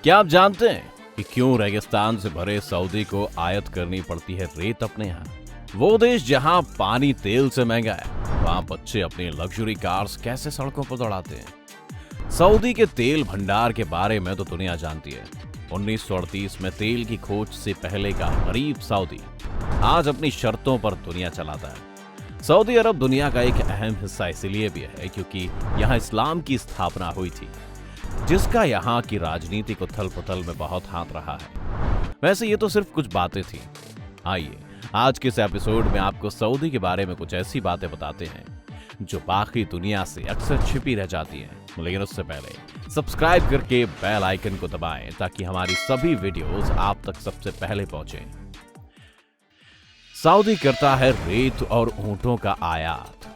क्या आप जानते हैं कि क्यों रेगिस्तान से भरे सऊदी को आयात करनी पड़ती है रेत अपने यहाँ? वो देश जहाँ पानी तेल से महंगा है, वहाँ बच्चे अपनी लग्जरी कार्स कैसे सड़कों पर दौड़ाते हैं। सऊदी के तेल भंडार के बारे में तो दुनिया जानती है। 1938 में तेल की खोज से पहले का गरीब सऊदी आज अपनी शर्तों पर दुनिया चलाता है। सऊदी अरब दुनिया का एक अहम हिस्सा इसलिए भी है क्योंकि यहाँ इस्लाम की स्थापना हुई थी, जिसका यहाँ की राजनीति को उथल पुथल में बहुत हाथ रहा है। वैसे ये तो सिर्फ कुछ बातें थी। आइए आज के इस एपिसोड में आपको सऊदी के बारे में कुछ ऐसी बातें बताते हैं जो बाकी दुनिया से अक्सर छिपी रह जाती हैं। लेकिन उससे पहले सब्सक्राइब करके बेल आइकन को दबाएं ताकि हमारी सभी वीडियोस आप तक सबसे पहले पहुंचे। सऊदी करता है रेत और ऊंटों का आयात।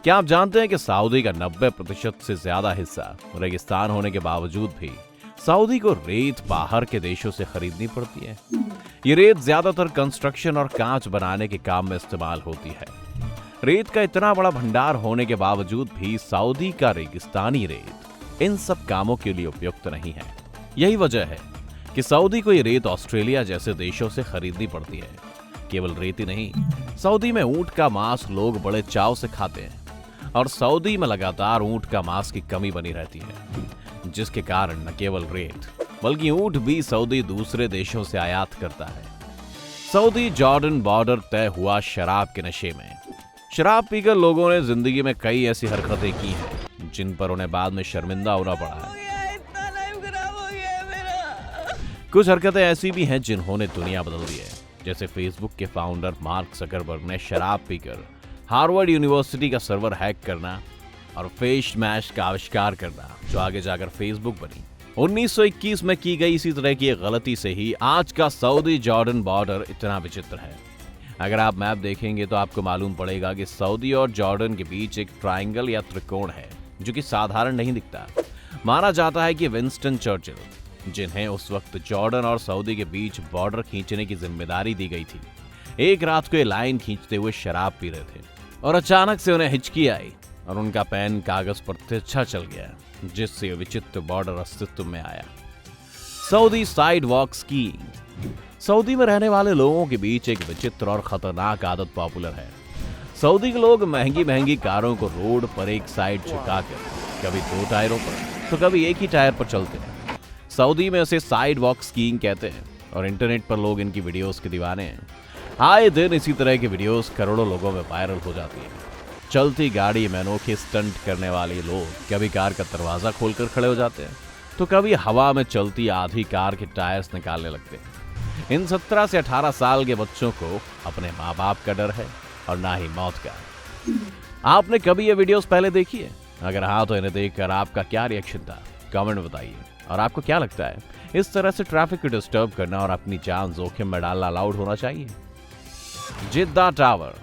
क्या आप जानते हैं कि सऊदी का 90% से ज्यादा हिस्सा रेगिस्तान होने के बावजूद भी सऊदी को रेत बाहर के देशों से खरीदनी पड़ती है। ये रेत ज्यादातर कंस्ट्रक्शन और कांच बनाने के काम में इस्तेमाल होती है। रेत का इतना बड़ा भंडार होने के बावजूद भी सऊदी का रेगिस्तानी रेत इन सब कामों के लिए उपयुक्त नहीं है। यही वजह है कि सऊदी को ये रेत ऑस्ट्रेलिया जैसे देशों से खरीदनी पड़ती है। केवल रेत ही नहीं, सऊदी में ऊंट का मांस लोग बड़े चाव से खाते हैं और सऊदी में लगातार ऊंट का मांस की कमी बनी रहती है, जिसके कारण न केवल रेत बल्कि ऊंट भी सऊदी दूसरे देशों से आयात करता है। सऊदी जॉर्डन बॉर्डर तय हुआ शराब के नशे में। शराब पीकर लोगों ने जिंदगी में कई ऐसी हरकतें की हैं जिन पर उन्हें बाद में शर्मिंदा होना पड़ा है। कुछ हरकतें ऐसी भी हैं जिन्होंने दुनिया बदल दी है, जैसे फेसबुक के फाउंडर मार्क जकरबर्ग ने शराब पीकर हार्वर्ड यूनिवर्सिटी का सर्वर हैक करना और फेस स्मैश का आविष्कार करना, जो आगे जाकर फेसबुक बनी। 1921 में की गई इसी तरह की एक गलती से ही आज का सऊदी जॉर्डन बॉर्डर इतना विचित्र है। अगर आप मैप देखेंगे तो आपको मालूम पड़ेगा कि सऊदी और जॉर्डन के बीच एक ट्रायंगल या त्रिकोण है, जो कि साधारण नहीं दिखता। माना जाता है कि विंस्टन चर्चिल, जिन्हें उस वक्त जॉर्डन और सऊदी के बीच बॉर्डर खींचने की जिम्मेदारी दी गई थी, एक रात को ये लाइन खींचते हुए शराब पी रहे थे और अचानक से उन्हें हिचकी आई और उनका पेन कागज पर तिरछा चल गया, जिससे ये विचित्र बॉर्डर अस्तित्व में आया। Saudi side walk skiing. Saudi में रहने वाले लोगों के बीच एक विचित्र और खतरनाक आदत पॉपुलर है। सऊदी के लोग महंगी महंगी कारों को रोड पर एक साइड झुकाकर कभी 2 टायरों पर तो कभी एक ही टायर पर चलते हैं। सऊदी में उसे साइड वॉक स्कीइंग कहते हैं और इंटरनेट पर लोग इनकी वीडियोस के दीवाने हैं। आए दिन इसी तरह की वीडियोस करोड़ों लोगों में वायरल हो जाती है। चलती गाड़ी में अनोखे स्टंट करने वाले लोग कभी कार का दरवाजा खोलकर खड़े हो जाते हैं तो कभी हवा में चलती आधी कार के टायर्स निकालने लगते हैं। इन 17 से 18 साल के बच्चों को अपने माँ बाप का डर है और ना ही मौत का। आपने कभी ये वीडियोस पहले देखी है? अगर हाँ तो इन्हें देखकर आपका क्या रिएक्शन था, कमेंट बताइए। और आपको क्या लगता है, इस तरह से ट्रैफिक को डिस्टर्ब करना और अपनी जान जोखिम में डालना अलाउड होना चाहिए? जिद्दा टावर।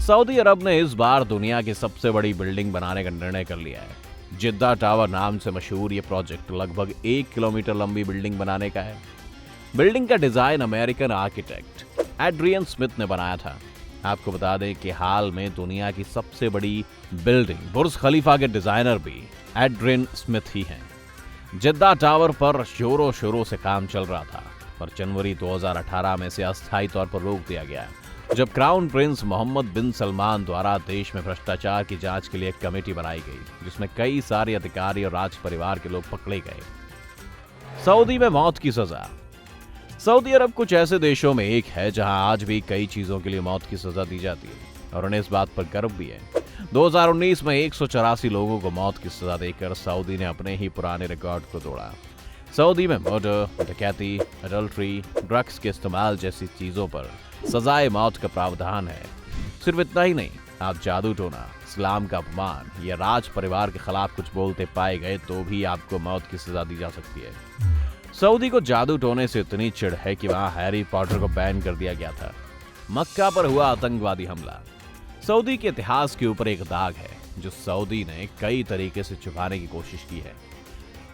सऊदी अरब ने इस बार दुनिया की सबसे बड़ी बिल्डिंग बनाने का निर्णय कर लिया है। जिद्दा टावर नाम से मशहूर ये प्रोजेक्ट लगभग 1 किलोमीटर लंबी बिल्डिंग बनाने का है। बिल्डिंग का design American architect Adrian Smith ने बनाया था। आपको बता दें कि हाल में दुनिया की सबसे बड़ी बिल्डिंग बुर्ज खलीफा के डिजाइनर भी एड्रियन स्मिथ ही हैं। जिद्दा टावर पर जोरों शोरों से काम चल रहा था, पर जनवरी 2018 में से अस्थायी तौर पर रोक दिया गया, जब क्राउन प्रिंस मोहम्मद बिन सलमान द्वारा देश में भ्रष्टाचार की जांच के लिए एक कमेटी बनाई गई, जिसमें कई सारे अधिकारी और राज परिवार के लोग पकड़े गए। सऊदी में मौत की सजा। सऊदी अरब कुछ ऐसे देशों में एक है जहां आज भी कई चीजों के लिए मौत की सजा दी जाती है और उन्हें इस बात पर गर्व भी है। 2019 में 184 लोगों को मौत की सजा देकर सऊदी ने अपने ही पुराने रिकॉर्ड को तोड़ा। सऊदी में मर्डर, डकैती, अडल्ट्री, ड्रग्स के इस्तेमाल जैसी चीजों पर सजाए मौत का प्रावधान है। सिर्फ इतना ही नहीं, आप जादू टोना, इस्लाम का अपमान या राज परिवार के खिलाफ कुछ बोलते पाए गए तो भी आपको मौत की सजा दी जा सकती है। सऊदी को जादू टोने से इतनी चिढ़ है कि वहां हैरी पॉटर को बैन कर दिया गया था। मक्का पर हुआ आतंकवादी हमला। सऊदी के इतिहास के ऊपर एक दाग है जो सऊदी ने कई तरीके से छुपाने की कोशिश की है।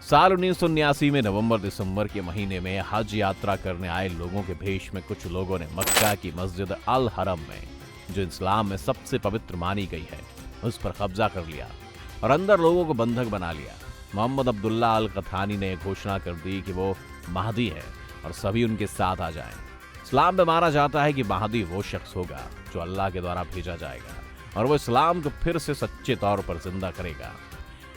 साल 1979 में नवंबर दिसंबर के महीने में हज यात्रा करने आए लोगों के भेष में कुछ लोगों ने मक्का की मस्जिद अल हरम में, जो इस्लाम में सबसे पवित्र मानी गई है, उस पर कब्जा कर लिया और अंदर लोगों को बंधक बना लिया। मोहम्मद अब्दुल्ला अल कथानी ने घोषणा कर दी कि वो महदी है और सभी उनके साथ आ जाएं। इस्लाम में माना जाता है कि महदी वो शख्स होगा जो अल्लाह के द्वारा भेजा जाएगा और वो इस्लाम को फिर से सच्चे तौर पर जिंदा करेगा।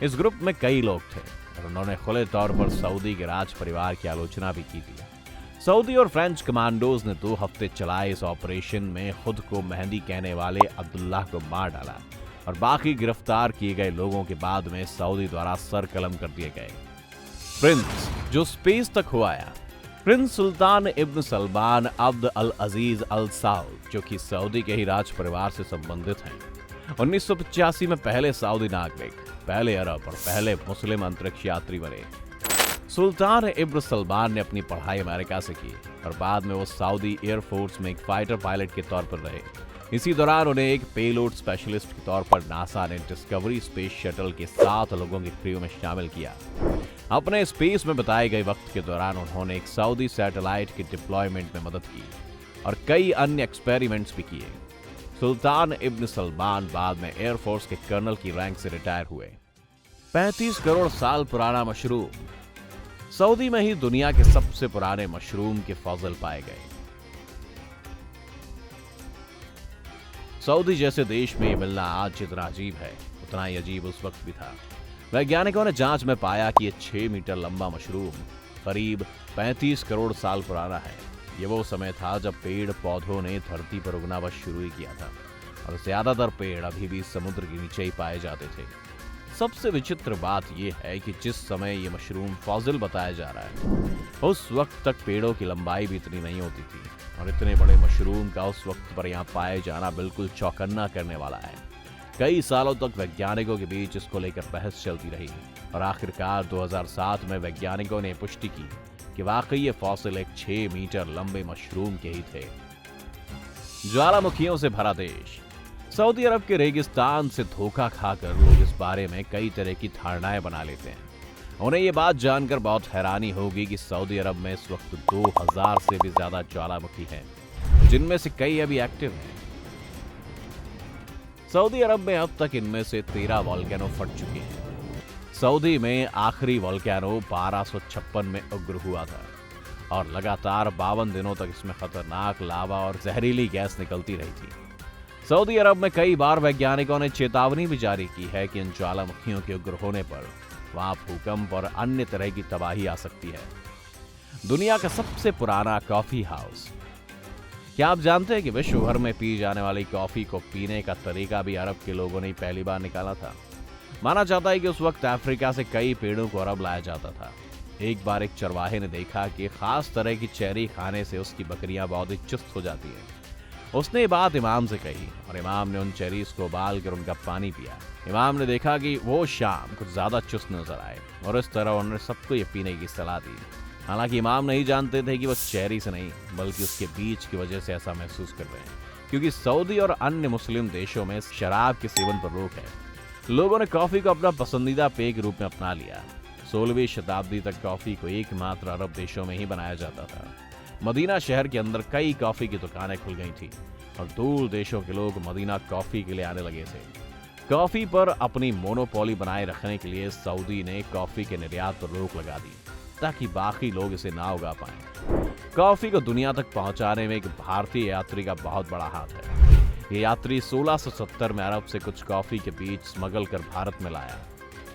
इस ग्रुप में कई लोग थे और उन्होंने खुले तौर पर सऊदी के राज परिवार की आलोचना भी की थी। सऊदी और फ्रेंच कमांडोज ने 2 हफ्ते चलाए इस ऑपरेशन में खुद को मेहदी कहने वाले अब्दुल्ला को मार डाला और बाकी गिरफ्तार किए गए लोगों के बाद में सऊदी द्वारा सर कलम कर दिए गए। प्रिंस जो स्पेस तक हो आया। प्रिंस सुल्तान इब्न सलमान अब्द अल अजीज अल सऊद, जो कि सऊदी के ही राज परिवार से संबंधित हैं, 1985 में पहले सऊदी नागरिक, पहले अरब और पहले मुस्लिम अंतरिक्ष यात्री बने। सुल्तान इब्न सलमान ने अपनी पढ़ाई अमेरिका से की और बाद में वो सऊदी एयरफोर्स में एक फाइटर पायलट के तौर पर रहे। इसी दौरान उन्हें एक पेलोड स्पेशलिस्ट के तौर पर नासा ने डिस्कवरी स्पेस शटल के 7 लोगों की क्रू में शामिल किया। अपने स्पेस में बताए गए वक्त के दौरान उन्होंने एक सऊदी सैटेलाइट के डिप्लॉयमेंट में मदद की और कई अन्य एक्सपेरिमेंट्स भी किए। सुल्तान इब्न सलमान बाद में एयरफोर्स के कर्नल की रैंक से रिटायर हुए। 35 करोड़ साल पुराना मशरूम। सऊदी में ही दुनिया के सबसे पुराने मशरूम के फॉसिल पाए गए। सऊदी जैसे देश में मिलना आज जितना अजीब है उतना ही अजीब उस वक्त भी था। वैज्ञानिकों ने जांच में पाया कि यह 6 मीटर लंबा मशरूम करीब 35 करोड़ साल पुराना है। ये वो समय था जब पेड़ पौधों ने धरती पर उगना बस शुरू ही किया था और ज्यादातर पेड़ अभी भी समुद्र के नीचे ही पाए जाते थे। सबसे विचित्र बात यह है कि जिस समय ये मशरूम फॉसिल बताया जा रहा है उस वक्त तक पेड़ों की लंबाई भी इतनी नहीं होती थी और इतने बड़े मशरूम का उस वक्त पर यहाँ पाए जाना बिल्कुल चौकन्ना करने वाला है। कई सालों तक वैज्ञानिकों के बीच इसको लेकर बहस चलती रही और आखिरकार 2007 में वैज्ञानिकों ने पुष्टि की कि वाकई ये फॉसिल एक 6 मीटर लंबे मशरूम के ही थे। ज्वालामुखियों से भरा देश। सऊदी अरब के रेगिस्तान से धोखा खाकर लोग इस बारे में कई तरह की धारणाएं बना लेते हैं। उन्हें ये बात जानकर बहुत हैरानी होगी कि सऊदी अरब में इस वक्त 2000 से भी ज्यादा ज्वालामुखी हैं, जिनमें से कई अभी एक्टिव हैं। सऊदी अरब में अब तक इनमें से 13 वोल्केनो फट चुके हैं। सऊदी में आखिरी वोल्केनो 1256 में उग्र हुआ था और लगातार 52 दिनों तक इसमें खतरनाक लावा और जहरीली गैस निकलती रही थी। सऊदी अरब में कई बार वैज्ञानिकों ने चेतावनी भी जारी की है कि इन ज्वालामुखियों के उग्र होने पर वहां भूकंप और अन्य तरह की तबाही आ सकती है। दुनिया का सबसे पुराना कॉफी हाउस। क्या आप जानते हैं कि विश्व भर में पी जाने वाली कॉफी को पीने का तरीका भी अरब के लोगों ने पहली बार निकाला था? माना जाता है कि उस वक्त अफ्रीका से कई पेड़ों को अरब लाया जाता था। एक बार एक चरवाहे ने देखा कि खास तरह की चेरी खाने से उसकी बकरियां बहुत ही चुस्त हो जाती हैं। उसने ये बात इमाम से कही और इमाम ने उन चेरीज को उबाल कर उनका पानी पिया। इमाम ने देखा कि वो शाम कुछ ज्यादा चुस्त नजर आए और इस तरह उन्होंने सबको ये पीने की सलाह दी। हालांकि इमाम नहीं जानते थे कि वो चेरी से नहीं बल्कि उसके बीज की वजह से ऐसा महसूस कर रहे हैं, क्योंकि सऊदी और अन्य मुस्लिम देशों में शराब के सेवन पर रोक है। लोगों ने कॉफी को अपना पसंदीदा पेय के रूप में अपना लिया। 16वीं शताब्दी तक कॉफी को एकमात्र अरब देशों में ही बनाया जाता था। मदीना शहर के अंदर कई कॉफी की दुकानें खुल गई थी और दूर देशों के लोग मदीना कॉफी के लिए आने लगे थे। कॉफी पर अपनी मोनोपोली बनाए रखने के लिए सऊदी ने कॉफी के निर्यात पर रोक लगा दी ताकि बाकी लोग इसे ना उगा पाएं। कॉफी को दुनिया तक पहुंचाने में एक भारतीय यात्री का बहुत बड़ा हाथ है। ये यात्री 1670 में अरब से कुछ कॉफी के बीज स्मगल कर भारत में लाया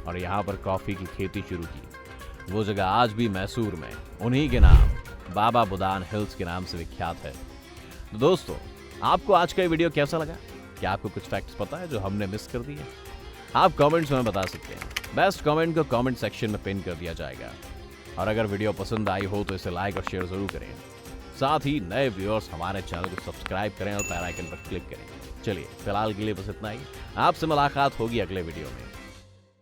और यहाँ पर कॉफी की खेती शुरू की। वो जगह आज भी मैसूर में उन्हीं के नाम बाबा बुदान हिल्स के नाम से विख्यात है। तो दोस्तों, आपको आज का ये वीडियो कैसा लगा? क्या आपको कुछ फैक्ट्स पता है जो हमने मिस कर दिए? आप कमेंट्स में बता सकते हैं। बेस्ट कमेंट को कमेंट सेक्शन में पिन कर दिया जाएगा और अगर वीडियो पसंद आई हो तो इसे लाइक और शेयर जरूर करें। साथ ही नए व्यूअर्स हमारे चैनल को सब्सक्राइब करें और बेल आइकन पर क्लिक करें। चलिए फिलहाल के लिए बस इतना ही। आपसे मुलाकात होगी अगले वीडियो में।